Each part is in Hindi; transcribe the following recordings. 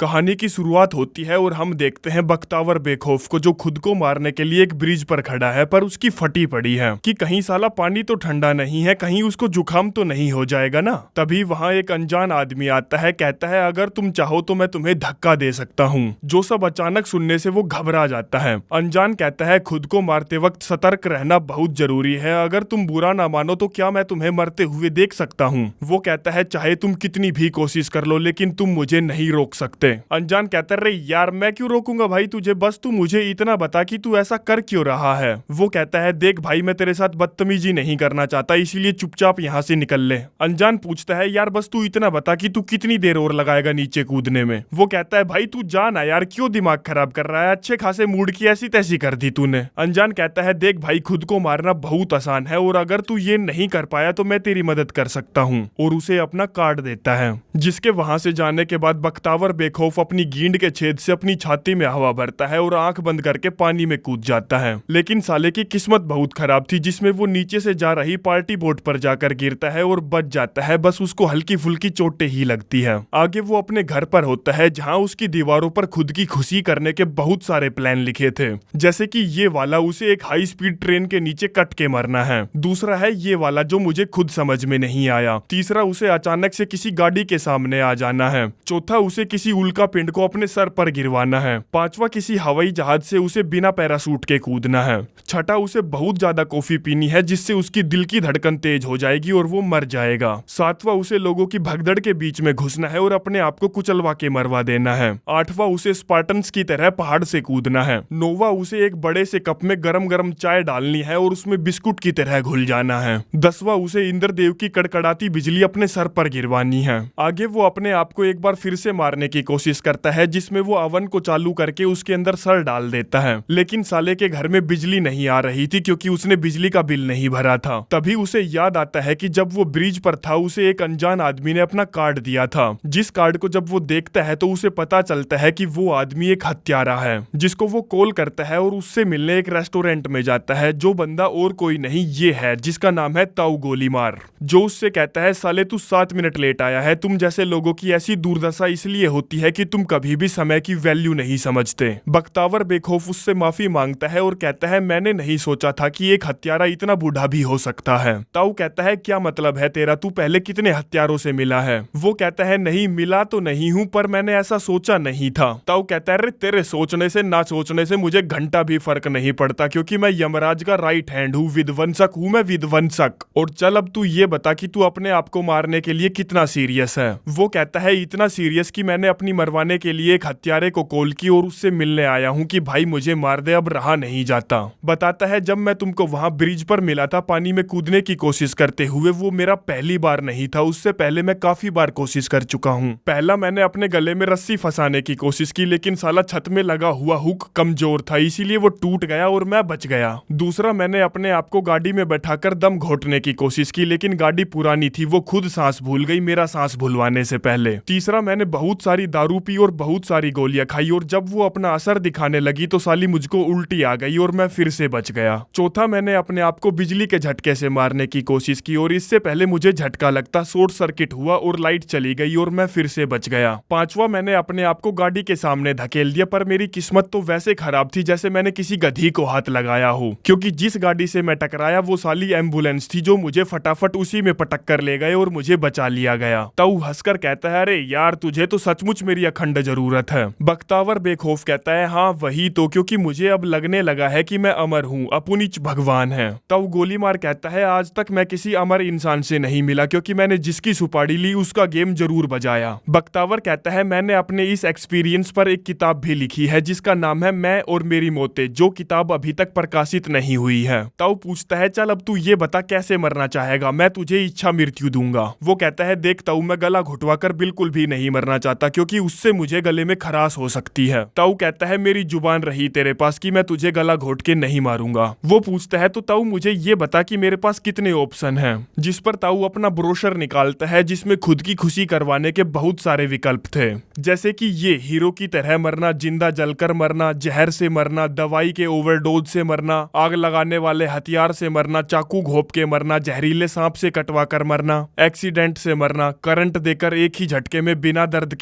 कहानी की शुरुआत होती है और हम देखते हैं बख्तावर बेखौफ को, जो खुद को मारने के लिए एक ब्रिज पर खड़ा है, पर उसकी फटी पड़ी है कि कहीं साला पानी तो ठंडा नहीं है, कहीं उसको जुकाम तो नहीं हो जाएगा ना। तभी वहां एक अनजान आदमी आता है, कहता है अगर तुम चाहो तो मैं तुम्हें धक्का दे सकता हूँ। जो सब अचानक सुनने से वो घबरा जाता है। अनजान कहता है खुद को मारते वक्त सतर्क रहना बहुत जरूरी है, अगर तुम बुरा ना मानो तो क्या मैं तुम्हें मरते हुए देख सकता हूँ। वो कहता है चाहे तुम कितनी भी कोशिश कर लो लेकिन तुम मुझे नहीं रोक सकते। अनजान कहता है यार मैं क्यों रोकूंगा भाई तुझे, बस तू मुझे इतना बता कि तू ऐसा कर क्यों रहा है। वो कहता है देख भाई मैं तेरे साथ बदतमीजी नहीं करना चाहता, इसीलिए चुपचाप यहाँ से निकल ले। अनजान पूछता है यार बस तू इतना बता कि तू कितनी देर और लगाएगा नीचे कूदने में। वो कहता है भाई तू जाना यार, क्यों दिमाग खराब कर रहा है, अच्छे खासे मूड की ऐसी तैसी कर दी तूने। अनजान कहता है देख भाई खुद को मारना बहुत आसान है और अगर तू ये नहीं कर पाया तो मैं तेरी मदद कर सकता हूँ, और उसे अपना कार्ड देता है। जिसके वहां से जाने के बाद बख्तावर बेखौफ अपनी गींद के छेद से अपनी छाती में हवा भरता है और आंख बंद करके पानी में कूद जाता है। लेकिन साले की किस्मत बहुत खराब थी, जिसमें वो नीचे से जा रही पार्टी बोट पर जाकर गिरता है और बच जाता है, बस उसको हल्की फुल्की चोटें ही लगती है। आगे वो अपने घर पर होता है जहाँ उसकी दीवारों पर खुद की खुशी करने के बहुत सारे प्लान लिखे थे, जैसे कि ये वाला उसे एक हाई स्पीड ट्रेन के नीचे कट के मरना है, दूसरा है ये वाला जो मुझे खुद समझ में नहीं आया, तीसरा उसे अचानक से किसी गाड़ी के सामने आ जाना है, चौथा उसे किसी उल्का पिंड को अपने सर पर गिरवाना है, पांचवा किसी हवाई जहाज से उसे बिना पैरासूट के कूदना है, छठा उसे बहुत ज्यादा कॉफी पीनी है जिससे उसकी दिल की धड़कन तेज हो जाएगी और वो मर जाएगा, सातवां उसे लोगों की भगदड़ के बीच में घुसना है और अपने आप को कुचलवा के मरवा देना है, आठवां उसे स्पार्टन्स की तरह पहाड़ से कूदना है, नौवां उसे एक बड़े से कप में गरम गरम चाय डालनी है और उसमें बिस्कुट की तरह घुल जाना है, दसवां उसे इंद्रदेव की कड़कड़ाती बिजली अपने सर पर गिरवानी है। आगे वो अपने आप को एक बार फिर से मारने की कोशिश करता है, जिसमें वो अवन को चालू करके उसके अंदर सर डाल देता है, लेकिन साले के घर में बिजली नहीं आ रही थी क्योंकि उसने बिजली का बिल नहीं भरा था। तभी उसे याद आता है कि जब वो ब्रिज पर था उसे एक अनजान आदमी ने अपना कार्ड दिया था, जिस कार्ड को जब वो देखता है तो उसे पता चलता है कि वो आदमी एक हत्यारा है, जिसको वो कॉल करता है और उससे मिलने एक रेस्टोरेंट में जाता है। जो बंदा और कोई नहीं ये है, जिसका नाम है ताऊ गोलीमार, जो उससे कहता है साले तू 7 मिनट लेट आया है, तुम जैसे लोगों की ऐसी दुर्दशा इसलिए होती है कि तुम कभी भी समय की वैल्यू नहीं समझते। बख्तावर बेखौफ उससे माफी मांगता है और कहता है मैंने नहीं सोचा था कि एक हत्यारा इतना बूढ़ा भी हो सकता है। ताऊ कहता है क्या मतलब है तेरा, तू पहले कितने हत्यारों से मिला है। वो कहता है नहीं मिला तो नहीं हूँ, पर मैंने ऐसा सोचा नहीं था। ताऊ कहता है तेरे सोचने से ना सोचने से मुझे घंटा भी फर्क नहीं पड़ता, क्योंकि मैं यमराज का राइट हैंड हूँ, विध्वंसक हूँ मैं, विध्वंसक। और चल अब तू ये बता कि तू अपने आप को मारने के लिए कितना सीरियस है। वो कहता है इतना सीरियस कि मैंने अपनी मरवाने के लिए एक हत्यारे को कॉल की और उससे मिलने आया हूँ कि भाई मुझे मार दे, अब रहा नहीं जाता। बताता है जब मैं तुमको वहां ब्रिज पर मिला था पानी में कूदने की कोशिश करते हुए, वो मेरा पहली बार नहीं था, उससे पहले मैं काफी बार कोशिश कर चुका हूँ। पहला मैंने अपने गले में रस्सी फंसाने की कोशिश की, लेकिन साला छत में लगा हुआ हुक कमजोर था, इसीलिए वो टूट गया और मैं बच गया। दूसरा मैंने अपने आप को गाड़ी में बैठाकर दम घोटने की कोशिश की, लेकिन गाड़ी पुरानी थी, वो खुद सांस भूल गई मेरा सांस भूलवाने से पहले। तीसरा मैंने बहुत सारी दारू पी और बहुत सारी गोलियां खाई, और जब वो अपना असर दिखाने लगी तो साली मुझको उल्टी आ गई और मैं फिर से बच गया। चौथा मैंने अपने आप को बिजली के झटके से मारने की कोशिश की, और इससे पहले मुझे झटका लगता, शॉर्ट सर्किट हुआ और लाइट चली गई और मैं फिर से बच गया। पांचवा मैंने अपने आप को गाड़ी के सामने धकेल दिया, पर मेरी किस्मत तो वैसे खराब थी जैसे मैंने किसी गधी को हाथ लगाया हो, क्योंकि जिस गाड़ी से मैं टकराया वो साली एम्बुलेंस थी, जो मुझे फटाफट उसी में पटक कर ले गए और मुझे बचा लिया गया। ताऊ हंसकर कहता है अरे यार तुझे तो सचमुच मेरी अखंड जरूरत है। बख्तावर बेखौफ कहता है हाँ वही तो, क्योंकि मुझे अब लगने लगा है कि मैं अमर हूँ, अपुनिच भगवान है। ताऊ गोलीमार कहता है आज तक मैं किसी अमर इंसान से नहीं मिला, क्योंकि मैंने जिसकी सुपारी ली उसका गेम जरूर बजाया। बख्तावर कहता है मैंने अपने इस एक्सपीरियंस पर एक किताब भी लिखी है जिसका नाम है मैं और मेरी मौतें, जो किताब अभी तक प्रकाशित नहीं हुई है। ताऊ पूछता है चल अब तू ये बता कैसे मरना चाहेगा, मैं तुझे इच्छा मृत्यु दूंगा। वो कहता है देख ताऊ मैं गला घुटवा कर बिल्कुल भी नहीं मरना चाहता, क्योंकि उससे मुझे गले में खराश हो सकती है। ताऊ कहता है मेरी जुबान रही तेरे पास कि मैं तुझे गला घोट के नहीं मारूंगा। वो पूछता है तो ताऊ मुझे ये बता कि मेरे पास कितने ऑप्शन हैं, जिस पर ताऊ अपना ब्रोशर निकालता है जिसमें खुद की खुशी करवाने के बहुत सारे विकल्प थे, जैसे कि ये हीरो की तरह मरना, जिंदा जलकर मरना, जहर से मरना, दवाई के ओवरडोज से मरना, आग लगाने वाले हथियार से मरना, चाकू घोंप के मरना, जहरीले सांप से कटवा कर मरना, एक्सीडेंट से मरना, करंट देकर एक ही झटके में बिना दर्द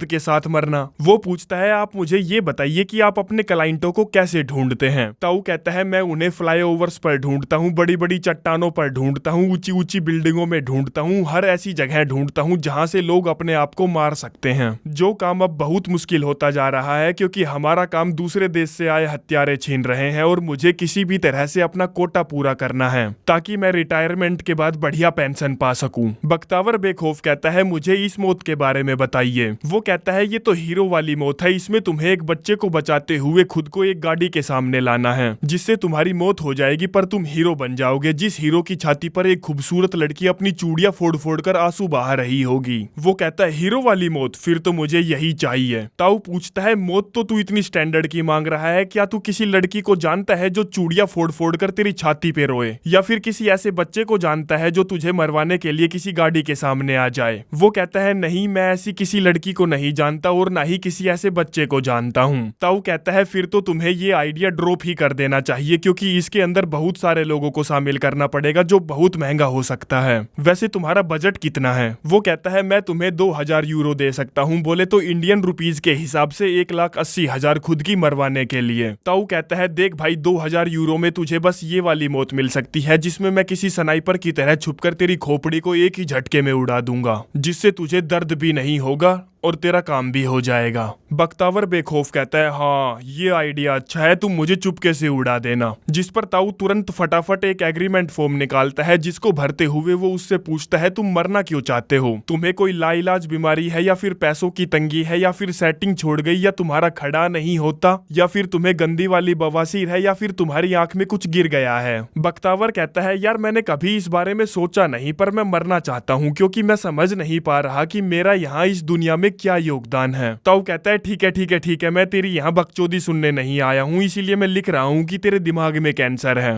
के साथ मरना। वो पूछता है आप मुझे ये बताइए कि आप अपने क्लाइंटों को कैसे ढूंढते हैं। ताऊ कहता है मैं उन्हें फ्लाईओवर्स पर ढूंढता हूँ, बड़ी बड़ी चट्टानों पर ढूंढता हूँ, ऊंची ऊंची बिल्डिंगों में ढूंढता हूँ, हर ऐसी जगह ढूंढता हूँ जहाँ से लोग अपने आप को मार सकते हैं। जो काम अब बहुत मुश्किल होता जा रहा है क्योंकि हमारा काम दूसरे देश से आए हत्यारे छीन रहे हैं और मुझे किसी भी तरह से अपना कोटा पूरा करना है ताकि मैं रिटायरमेंट के बाद बढ़िया पेंशन पा सकूं। बख्तावर बेखौफ कहता है मुझे इस मौत के बारे में बताइए। वो कहता है ये तो हीरो वाली मौत है, इसमें तुम्हें एक बच्चे को बचाते हुए खुद को एक गाड़ी के सामने लाना है जिससे तुम्हारी मौत हो जाएगी पर तुम हीरो बन जाओगे, जिस हीरो की छाती पर एक खूबसूरत लड़की अपनी चूड़ियां फोड़ फोड़ कर आंसू बहा रही होगी। वो कहता है हीरो वाली मौत, फिर तो मुझे यही चाहिए। ताऊ पूछता है मौत तो तू इतनी स्टैंडर्ड की मांग रहा है, क्या तू किसी लड़की को जानता है जो चूड़ियां फोड़ फोड़ कर तेरी छाती पे रोए, या फिर किसी ऐसे बच्चे को जानता है जो तुझे मरवाने के लिए किसी गाड़ी के सामने आ जाए। वो कहता है नहीं, मैं ऐसी किसी लड़की को नहीं जानता और ना ही किसी ऐसे बच्चे को जानता हूँ। ताऊ कहता है फिर तो तुम्हें ये आइडिया ड्रॉप ही कर देना चाहिए क्योंकि इसके अंदर बहुत सारे लोगों को शामिल करना पड़ेगा जो बहुत महंगा हो सकता है। वैसे तुम्हारा बजट कितना है? वो कहता है मैं तुम्हें 2000 यूरो दे सकता हूँ, बोले तो इंडियन रुपीज के हिसाब से 1,80,000 खुद की मरवाने के लिए। ताऊ कहता है देख भाई 2000 यूरो में तुझे बस ये वाली मौत मिल सकती है जिसमें मैं किसी स्नाइपर की तरह छुपकर तेरी खोपड़ी को एक ही झटके में उड़ा दूंगा जिससे तुझे दर्द भी नहीं होगा और तेरा काम भी हो जाएगा। बख्तावर बेखौफ कहता है हाँ ये आइडिया अच्छा है, तुम मुझे चुपके से उड़ा देना। जिस पर ताऊ तुरंत फटाफट एक एग्रीमेंट फॉर्म निकालता है जिसको भरते हुए वो उससे पूछता है तुम मरना क्यों चाहते हो? तुम्हें कोई लाइलाज बीमारी है या फिर पैसों की तंगी है या फिर सेटिंग छोड़ गई या तुम्हारा खड़ा नहीं होता या फिर तुम्हें गंदी वाली बवासीर है या फिर तुम्हारी आंख में कुछ गिर गया है? बख्तावर कहता है यार मैंने कभी इस बारे में सोचा नहीं पर मैं मरना चाहता हूँ क्योंकि मैं समझ नहीं पा रहा कि मेरा यहाँ इस दुनिया में क्या योगदान है। ताऊ कहता है ठीक है ठीक है ठीक है, मैं तेरी यहाँ बकचोदी सुनने नहीं आया हूँ, इसीलिए मैं लिख रहा हूँ कि तेरे दिमाग में कैंसर है।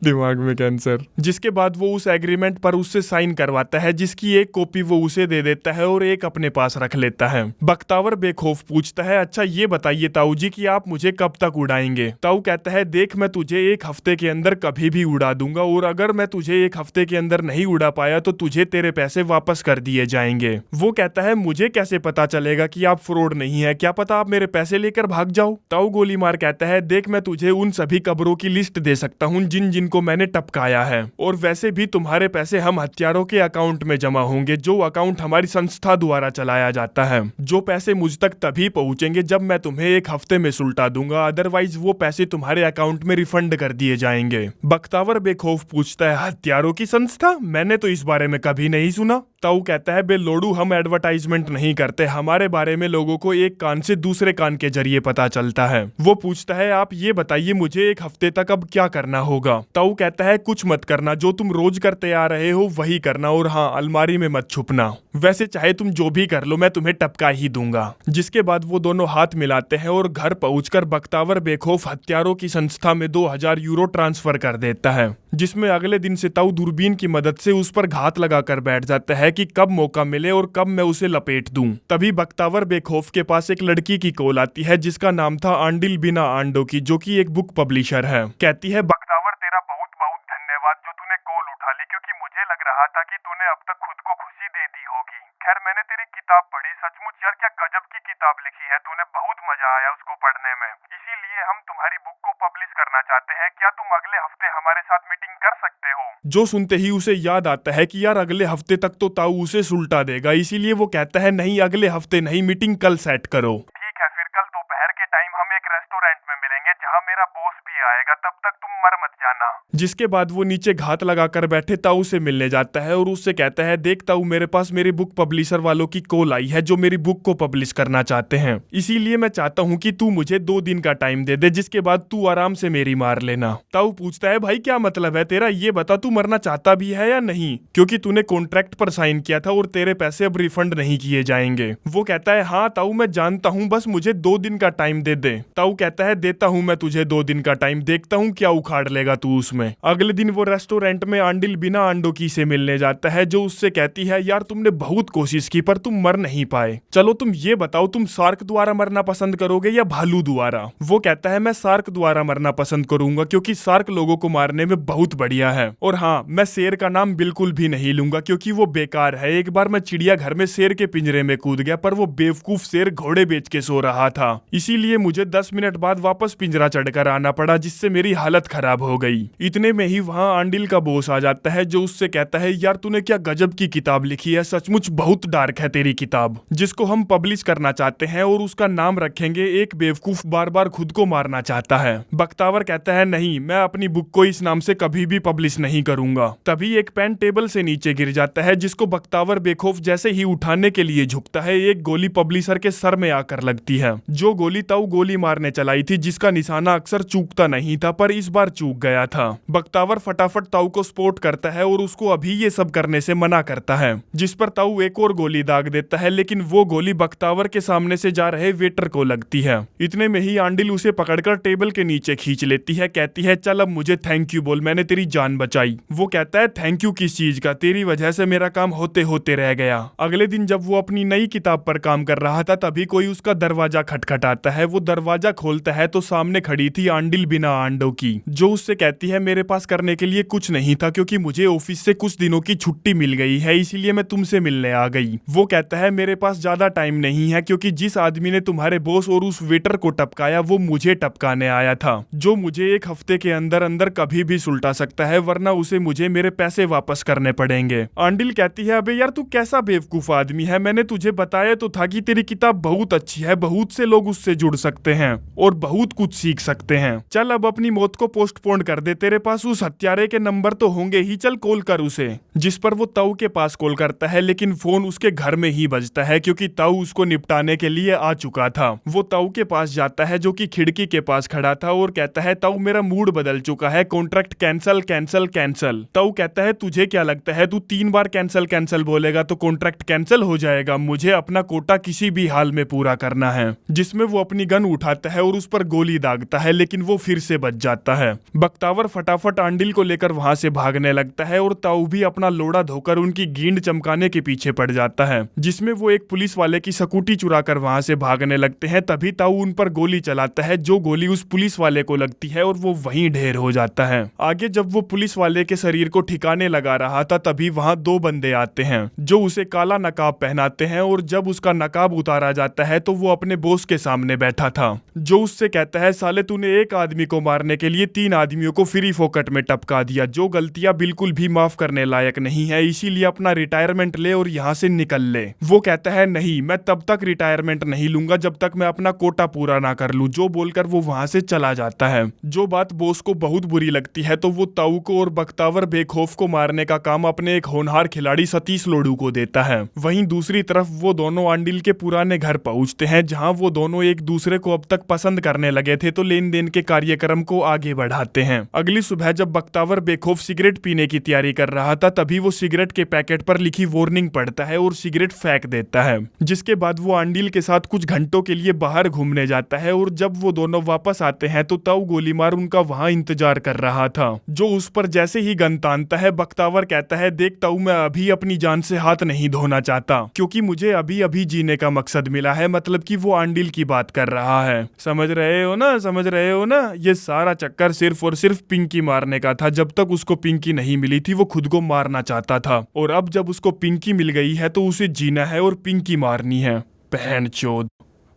दिमाग में कैंसर। जिसके बाद वो उस एग्रीमेंट पर उससे साइन करवाता है जिसकी एक कॉपी वो उसे दे देता है और एक अपने पास रख लेता है। बख्तावर बेखौफ पूछता है अच्छा ये बताइए ताऊ जी कि आप मुझे कब तक उड़ाएंगे? ताऊ कहता है देख मैं तुझे 1 हफ्ते के अंदर कभी भी उड़ा दूंगा और अगर मैं तुझे 1 हफ्ते के अंदर नहीं उड़ा पाया तो तुझे तेरे पैसे वापस कर दिए जाएंगे। वो कहता है मुझे कैसे पता चलेगा कि आप फ्रॉड नहीं है, क्या पता आप मेरे पैसे लेकर भाग जाओ। ताऊ गोली मार कहता है देख मैं तुझे उन सभी कब्रों की लिस्ट दे सकता हूँ जिन जिनको मैंने टपकाया है और वैसे भी तुम्हारे पैसे हम हत्यारों के अकाउंट में जमा होंगे जो अकाउंट हमारी संस्था द्वारा चलाया जाता है। जो पैसे मुझ तक तभी पहुंचेंगे जब मैं तुम्हें 1 हफ्ते में सुलटा दूंगा, अदरवाइज वो पैसे तुम्हारे अकाउंट में रिफंड कर दिए जाएंगे। बख्तावर बेखौफ पूछता है हत्यारों की संस्था? मैंने तो इस बारे में कभी नहीं सुना। ताऊ कहता है बे लोडू हम एडवर्टाइजमेंट नहीं करते, हमारे बारे में लोगों को एक कान से दूसरे कान के जरिए पता चलता है। वो पूछता है आप ये बताइए मुझे 1 हफ्ते तक अब क्या करना होगा? ताऊ कहता है कुछ मत करना, जो तुम रोज करते आ रहे हो वही करना और हाँ अलमारी में मत छुपना, वैसे चाहे तुम जो भी कर लो मैं तुम्हें टपका ही दूंगा। जिसके बाद वो दोनों हाथ मिलाते हैं और घर पहुंचकर बख्तावर बेखौफ हत्यारों की संस्था में 2000 यूरो ट्रांसफर कर देता है, जिसमें अगले दिन से ताऊ दूरबीन की मदद से उस पर घात लगाकर बैठ जाता है कि कब मौका मिले और कब मैं उसे लपेट दूं। तभी बख्तावर बेखौफ के पास एक लड़की की कॉल आती है जिसका नाम था आंडिल बिना आंडो की, जो कि एक बुक पब्लिशर है। कहती है बख्तावर तेरा बहुत बहुत धन्यवाद जो तूने कॉल उठा ली, क्योंकि मुझे लग रहा था कि तूने अब तक खुद को खुशी दे दी होगी। खैर मैंने तेरी किताब पढ़ी, सचमुच यार क्या गजब की किताब लिखी है तूने, बहुत मजा आया उसको पढ़ने में, इसीलिए हम तुम्हारी बुक को पब्लिश करना चाहते हैं। क्या तुम अगले हफ्ते हमारे साथ मीटिंग कर सकते हो? जो सुनते ही उसे याद आता है कि यार अगले हफ्ते तक तो ताऊ उसे सुलटा देगा, इसीलिए वो कहता है नहीं अगले हफ्ते नहीं, मीटिंग कल सेट करो। ठीक है फिर कल दोपहर के टाइम हम एक रेस्टोरेंट में मिलेंगे जहाँ मेरा बॉस भी आएगा, तब तक तुम मर मत जाना। जिसके बाद वो नीचे घात लगाकर बैठे ताऊ से मिलने जाता है और उससे कहता है देख ताऊ मेरे पास मेरी बुक पब्लिशर वालों की कॉल आई है जो मेरी बुक को पब्लिश करना चाहते हैं, इसीलिए मैं चाहता हूँ कि तू मुझे 2 दिन का टाइम दे दे, जिसके बाद तू आराम से मेरी मार लेना। ताऊ पूछता है भाई क्या मतलब है तेरा, ये बता तू मरना चाहता भी है या नहीं, क्योंकि तूने कॉन्ट्रैक्ट पर साइन किया था और तेरे पैसे अब रिफंड नहीं किए जाएंगे। वो कहता है हाँ ताऊ मैं जानता हूँ, बस मुझे 2 दिन का टाइम दे दे। ताऊ कहता है देता हूँ मैं तुझे 2 दिन का टाइम, टाइम, देखता हूँ क्या उखाड़ लेगा तू उसमें। अगले दिन वो रेस्टोरेंट में आंडिल बिना अंडोकी से मिलने जाता है, जो उससे कहती है यार तुमने बहुत कोशिश की पर तुम मर नहीं पाए, चलो तुम ये बताओ तुम शार्क द्वारा मरना पसंद करोगे या भालू द्वारा। वो कहता है मैं शार्क द्वारा मरना पसंद करूंगा क्योंकि शार्क लोगों को मारने में बहुत बढ़िया है, और हाँ मैं शेर का नाम बिल्कुल भी नहीं लूंगा क्योंकि वो बेकार है। एक बार मैं चिड़ियाघर में शेर के पिंजरे में कूद गया पर वो बेवकूफ शेर घोड़े बेच के सो रहा था, इसीलिए मुझे 10 मिनट बाद वापस पिंजरा चढ़कर आना पड़ा, जिससे मेरी हालत खराब हो गई। इतने में ही वहाँ आंडिल का बॉस आ जाता है, जो उससे कहता है यार तूने क्या गजब की किताब लिखी है, सचमुच बहुत डार्क है तेरी किताब, जिसको हम पब्लिश करना चाहते हैं और उसका नाम रखेंगे एक बेवकूफ बार बार खुद को मारना चाहता है। बख्तावर कहता है नहीं, मैं अपनी बुक को इस नाम से कभी भी पब्लिश नहीं करूंगा। तभी एक पेन टेबल से नीचे गिर जाता है, जिसको बख्तावर बेखौफ जैसे ही उठाने के लिए झुकता है, एक गोली पब्लिशर के सर में आकर लगती है। जो गोली ताऊ गोली मारने चलाई थी, जिसका निशाना अक्सर चूकता नहीं था पर इस बार चूक गया था। बख्तावर फटाफट ताऊ को स्पोर्ट करता है और उसको अभी ये सब करने से मना करता है, जिस पर ताऊ एक और गोली दाग देता है, लेकिन वो गोली बख्तावर के सामने से जा रहे वेटर को लगती है। इतने में ही आंडिल उसे पकड़कर टेबल के नीचे खींच लेती है, कहती है चल अब मुझे थैंक यू बोल, मैंने तेरी जान बचाई। वो कहता है थैंक यू किस चीज का, तेरी वजह से मेरा काम होते होते रह गया। अगले दिन जब वो अपनी नई किताब पर काम कर रहा था, तभी कोई उसका दरवाजा खटखटाता है। वो दरवाजा खोलता है तो सामने खड़ी थी आंडिल बिना अंडों की, जो उससे कहती है मेरे पास करने के लिए कुछ नहीं था क्योंकि मुझे ऑफिस से कुछ दिनों की छुट्टी मिल गई है, इसीलिए मैं तुमसे मिलने आ गई। वो कहता है मेरे पास ज्यादा टाइम नहीं है क्योंकि जिस आदमी ने तुम्हारे बॉस और उस वेटर को टपकाया वो मुझे टपकाने आया था, जो मुझे एक हफ्ते के अंदर अंदर कभी भी सुलटा सकता है, वरना उसे मुझे मेरे पैसे वापस करने पड़ेंगे। आंडिल कहती है अबे यार तू कैसा बेवकूफ आदमी है, मैंने तुझे बताया तो था कि तेरी किताब बहुत अच्छी है, बहुत से लोग उससे जुड़ सकते हैं और बहुत कुछ सीख सकते हैं। चल अब अपनी मौत को पोस्टपोन कर दे, तेरे पास उस हत्यारे के नंबर तो होंगे ही, चल कॉल कर उसे। जिस पर वो ताऊ के पास कॉल करता है, लेकिन फोन उसके घर में ही बजता है क्योंकि ताऊ उसको निपटाने के लिए आ चुका था। वो ताऊ के पास जाता है जो कि खिड़की के पास खड़ा था और कहता है ताऊ मेरा मूड बदल चुका है, कॉन्ट्रैक्ट कैंसल कैंसल कैंसल। ताऊ कहता है तुझे क्या लगता है तू 3 बार कैंसल कैंसल बोलेगा तो कॉन्ट्रैक्ट कैंसल हो जाएगा, मुझे अपना कोटा किसी भी हाल में पूरा करना है। जिसमें वो अपनी गन उठाता है और उस पर गोली दागता है, लेकिन वो फिर से बच जाता है। बख्तावर फटाफट आंडिल को लेकर वहां से भागने लगता है और ताऊ भी अपना लोड़ा धोकर उनकी गींद चमकाने के पीछे पड़ जाता है, जिसमें वो एक पुलिस वाले की स्कूटी चुरा कर वहां से भागने लगते हैं। तभी ताऊ उन पर गोली चलाता है, जो गोली उस पुलिस वाले को लगती है और वो वहीं ढेर हो जाता है। आगे जब वो पुलिस वाले के शरीर को ठिकाने लगा रहा था, तभी वहां 2 बंदे आते हैं जो उसे काला नकाब पहनाते हैं, और जब उसका नकाब उतारा जाता है तो वो अपने बॉस के सामने बैठा था, जो उससे कहता है साले तूने एक आदमी को मारने के लिए 3 आदमियों को फ्री फोकट में टपका दिया, जो गलतियां बिल्कुल भी माफ करने लायक नहीं है, इसीलिए अपना रिटायरमेंट ले और यहाँ से निकल ले। वो कहता है नहीं, मैं तब तक रिटायरमेंट नहीं लूंगा जब तक मैं अपना कोटा पूरा ना कर लूं, जो बोलकर वो वहां से चला जाता है। जो बात बॉस को बहुत बुरी लगती है तो वो ताऊ को और बख्तावर बेखौफ को मारने का काम अपने एक होनहार खिलाड़ी सतीश लोडू को देता है। वहीं दूसरी तरफ वो दोनों आंडिल के पुराने घर पहुंचते हैं, जहां वो दोनों एक दूसरे को अब तक पसंद करने लगे थे, तो लेन देन के कार्यक्रम को आगे बढ़ाते हैं। अगली सुबह जब बख्तावर बेखौफ सिगरेट पीने की तैयारी कर रहा था, तभी वो सिगरेट के पैकेट पर लिखी वार्निंग पढ़ता है और सिगरेट फेंक देता है। जिसके बाद वो आंडिल के साथ कुछ घंटों के लिए बाहर घूमने जाता है, और जब वो दोनों वापस आते हैं तो ताऊ गोलीमार उनका वहां इंतजार कर रहा था, जो उस पर जैसे ही गन तानता है, बख्तावर कहता है देख ताऊ मैं अभी अपनी जान से हाथ नहीं धोना चाहता क्योंकि मुझे अभी अभी जीने का मकसद मिला है, मतलब कि वो आंडिल की बात कर रहा है। समझ रहे हो ना, समझ रहे हो ना, ये सारा चक्कर सिर्फ और सिर्फ पिंकी मारने का था। जब तक उसको पिंकी नहीं मिली थी वो खुद को मारना चाहता था, और अब जब उसको पिंकी मिल गई है तो उसे जीना है और पिंकी मारनी है। बहनचोद,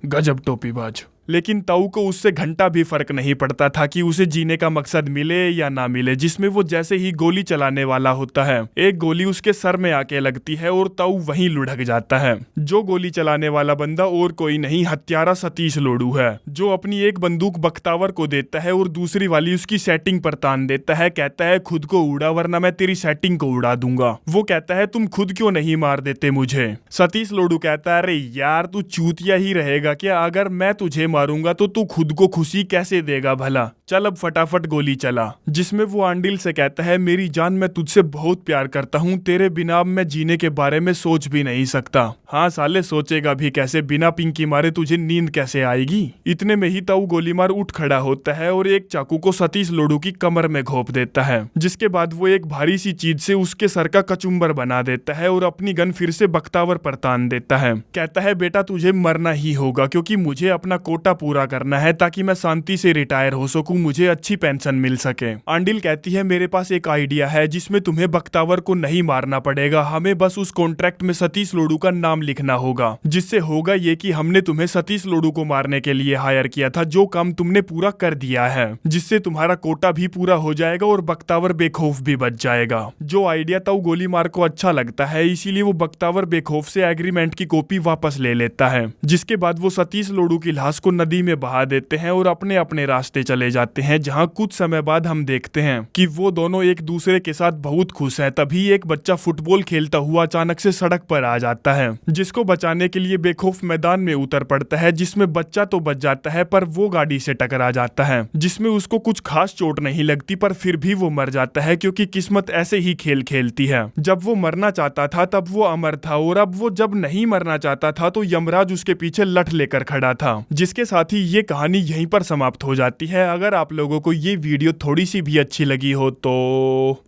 गजब टोपीबाज। लेकिन ताऊ को उससे घंटा भी फर्क नहीं पड़ता था कि उसे जीने का मकसद मिले या ना मिले। जिसमें वो जैसे ही गोली चलाने वाला होता है, एक गोली उसके सर में आके लगती है और ताऊ वहीं लुढ़क जाता है। जो गोली चलाने वाला बंदा और कोई नहीं, हत्यारा सतीश लोडू है, जो अपनी एक बंदूक बख्तावर को देता है और दूसरी वाली उसकी सेटिंग पर तान देता है। कहता है खुद को उड़ा वरना मैं तेरी सेटिंग को उड़ा दूंगा। वो कहता है तुम खुद क्यों नहीं मार देते मुझे। सतीश लोडू कहता है अरे यार तू चूतिया ही रहेगा क्या, अगर मैं तुझे मारूंगा तो तू खुद को खुशी कैसे देगा भला, चल अब फटाफट गोली चला। जिसमें वो आंडिल से कहता है मेरी जान मैं तुझसे बहुत प्यार करता हूँ, तेरे बिना अब मैं जीने के बारे में सोच भी नहीं सकता। हाँ साले सोचेगा भी कैसे, बिना पिंकी मारे तुझे नींद कैसे आएगी। इतने में ही ताऊ गोलीमार उठ खड़ा होता है और एक चाकू को सतीश लोडू की कमर में घोंप देता है, जिसके बाद वो एक भारी सी चीज से उसके सर का कचुम्बर बना देता है और अपनी गन फिर से बख्तावर पर तान देता है। कहता है बेटा तुझे मरना ही होगा क्योंकि मुझे अपना कोटा पूरा करना है ताकि मैं शांति से रिटायर हो सकूं, मुझे अच्छी पेंशन मिल सके। आंडिल कहती है मेरे पास एक आइडिया है जिसमें तुम्हें बख्तावर को नहीं मारना पड़ेगा, हमें बस उस कॉन्ट्रैक्ट में सतीश लोडू का नाम लिखना होगा, जिससे होगा ये कि हमने तुम्हें सतीश लोडू को मारने के लिए हायर किया था, जो काम तुमने पूरा कर दिया है, जिससे तुम्हारा कोटा भी पूरा हो जाएगा और बख्तावर बेखौफ भी बच जाएगा। जो आइडिया ताऊ गोलीमार को अच्छा लगता है, इसीलिए वो बख्तावर बेखौफ से एग्रीमेंट की कॉपी वापस ले लेता है, जिसके बाद वो सतीश लोडू की लाश को नदी में बहा देते हैं और अपने अपने रास्ते चले जाते हैं। जहां कुछ समय बाद हम देखते हैं कि वो दोनों एक दूसरे के साथ बहुत खुश हैं। तभी एक बच्चा फुटबॉल खेलता हुआ अचानक से सड़क पर आ जाता है, जिसको बचाने के लिए बेखौफ मैदान में उतर पड़ता है, जिसमें बच्चा तो बच जाता है पर वो गाड़ी से टकरा जाता है, जिसमें उसको कुछ खास चोट नहीं लगती, पर फिर भी वो मर जाता है क्योंकि किस्मत ऐसे ही खेल खेलती है। जब वो मरना चाहता था तब वो अमर था और अब वो जब नहीं मरना चाहता था तो यमराज उसके पीछे लठ लेकर खड़ा था। जिसके साथ ही ये कहानी यहीं पर समाप्त हो जाती है। अगर आप लोगों को ये वीडियो थोड़ी सी भी अच्छी लगी हो तो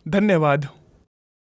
धन्यवाद।